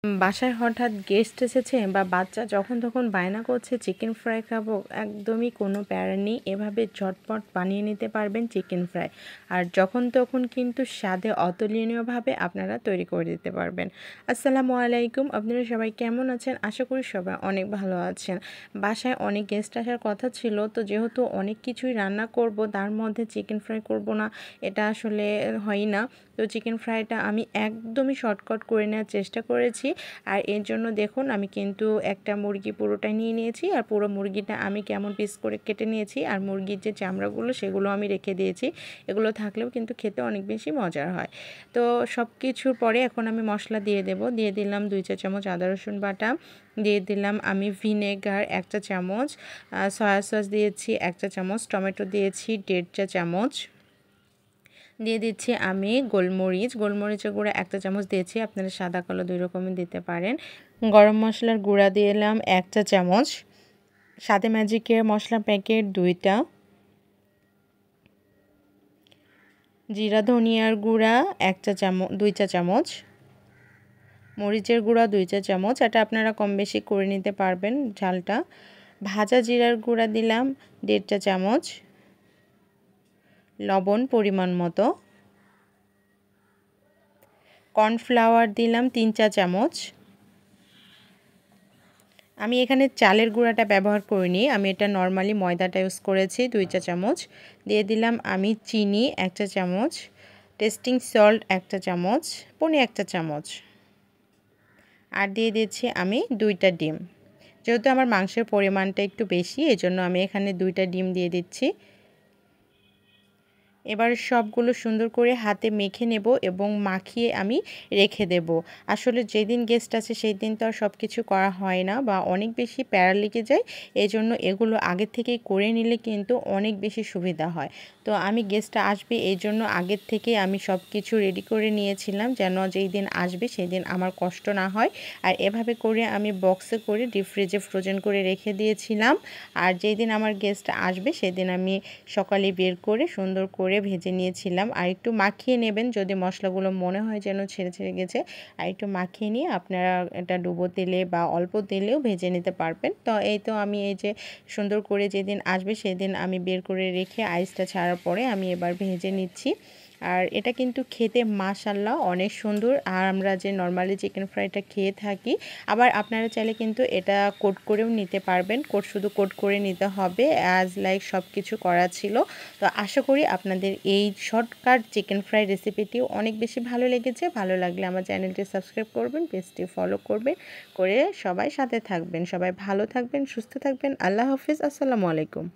বাসায় হঠাৎ গেস্ট এসেছে বা বাচ্চা যখন তখন বায়না করছে চিকেন ফ্রাই খাবো, একদমই কোনো প্যারা নেই, এভাবে ঝটপট বানিয়ে নিতে পারবেন চিকেন ফ্রাই। আর যখন তখন কিন্তু স্বাদে অতুলনীয়ভাবে আপনারা তৈরি করে দিতে পারবেন। আসসালামু আলাইকুম, আপনারা সবাই কেমন আছেন? আশা করি সবাই অনেক ভালো আছেন। বাসায় অনেক গেস্ট আসার কথা ছিল, তো যেহেতু অনেক কিছুই রান্না করব, তার মধ্যে চিকেন ফ্রাই করব না, এটা আসলে হয় না। তো চিকেন ফ্রাইটা আমি একদমই শর্টকাট করে নেওয়ার চেষ্টা করেছি। আর এর জন্য দেখুন আমি কিন্তু একটা মুরগি পুরোটাই নিয়ে নিয়েছি, আর পুরো মুরগিটা আমি কেমন পিস করে কেটে নিয়েছি, আর মুরগির যে চামড়াগুলো সেগুলো আমি রেখে দিয়েছি। এগুলো থাকলেও কিন্তু খেতে অনেক বেশি মজার হয়। তো সব কিছুর পরে এখন আমি মশলা দিয়ে দেব। দিয়ে দিলাম 2 চা চামচ আদা রসুন বাটা, দিয়ে দিলাম আমি ভিনেগার 1 চা চামচ, সয়া সস দিয়েছি 1 চা চামচ, টমেটো দিয়েছি 1.5 চা চামচ, দিয়ে দিচ্ছি আমি গোলমরিচের গুঁড়া 1 চা চামচ দিয়েছি, আপনারা সাদা কালো 2 রকমের দিতে পারেন। গরম মশলার গুঁড়া দিলাম 1 চা চামচ, সাথে ম্যাজিকের মশলা প্যাকেট 2টা, জিরা ধনিয়ার গুঁড়া 2 চা চামচ, মরিচের গুঁড়া 2 চা চামচ, এটা আপনারা কম বেশি করে নিতে পারবেন ঝালটা। ভাজা জিরার গুঁড়া দিলাম 1.5 চা চামচ, লবণ পরিমাণ মতো, কর্নফ্লাওয়ার দিলাম 3 চা চামচ। আমি এখানে চালের গুঁড়াটা ব্যবহার করিনি, আমি এটা নর্মালি ময়দাটা ইউজ করেছি 2 চা চামচ। দিয়ে দিলাম আমি চিনি 1 চা চামচ, টেস্টিং সল্ট 1 চা চামচ, পনে 1 চা চামচ, আর দিয়ে দিচ্ছি আমি 2টা ডিম। যেহেতু আমার মাংসের পরিমাণটা একটু বেশি, এজন্য আমি এখানে 2টা ডিম দিয়ে দিচ্ছি। এবার সবগুলো সুন্দর করে হাতে মেখে নেব এবং মাখিয়ে আমি রেখে দেব। আসলে যেদিন গেস্ট আছে সেই দিন তো আর সব কিছু করা হয় না বা অনেক বেশি প্যারা লেগে যায়, এজন্য এগুলো আগের থেকেই করে নিলে কিন্তু অনেক বেশি সুবিধা হয়। তো আমি গেস্টটা আসবে এই জন্য আগের থেকেই আমি সব কিছু রেডি করে নিয়েছিলাম, যেন যেই দিন আসবে সেই দিন আমার কষ্ট না হয়। আর এভাবে করে আমি বক্সে করে ডিপ ফ্রিজে ফ্রোজেন করে রেখে দিয়েছিলাম। আর যেই দিন আমার গেস্ট আসবে সেদিন আমি সকালে বের করে সুন্দর করে ভেজে নিয়েছিলাম। আর একটু মাখিয়ে নেবেন, যদি মশলাগুলো মনে হয় যেন ছেড়ে ছেড়ে গেছে, আর একটু মাখিয়ে নিয়ে আপনারা এটা ডুবো তেলে বা অল্প তেলেও ভেজে নিতে পারবেন। তো এই তো আমি এই যে সুন্দর করে যেদিন আসবে সেদিন আমি বের করে রেখে আইসটা ছাড়ার পরে আমি এবার ভেজে নিচ্ছি। আর এটা কিন্তু খেতে মাশাআল্লাহ অনেক সুন্দর। আর আমরা যে নর্মালি চিকেন ফ্রাইটা খেয়ে থাকি, আবার আপনারা চাইলে কিন্তু এটা কোট করেও নিতে পারবেন। শুধু কোট করে নিতে হবে, অ্যাজ লাইক সব কিছু করা ছিল। তো আশা করি আপনাদের এই শর্টকাট চিকেন ফ্রাই রেসিপিটি অনেক বেশি ভালো লেগেছে। ভালো লাগলে আমার চ্যানেলটি সাবস্ক্রাইব করবেন, পেজটি ফলো করবেন, করে সবাই সাথে থাকবেন। সবাই ভালো থাকবেন, সুস্থ থাকবেন। আল্লাহ হাফিজ, আসসালামু আলাইকুম।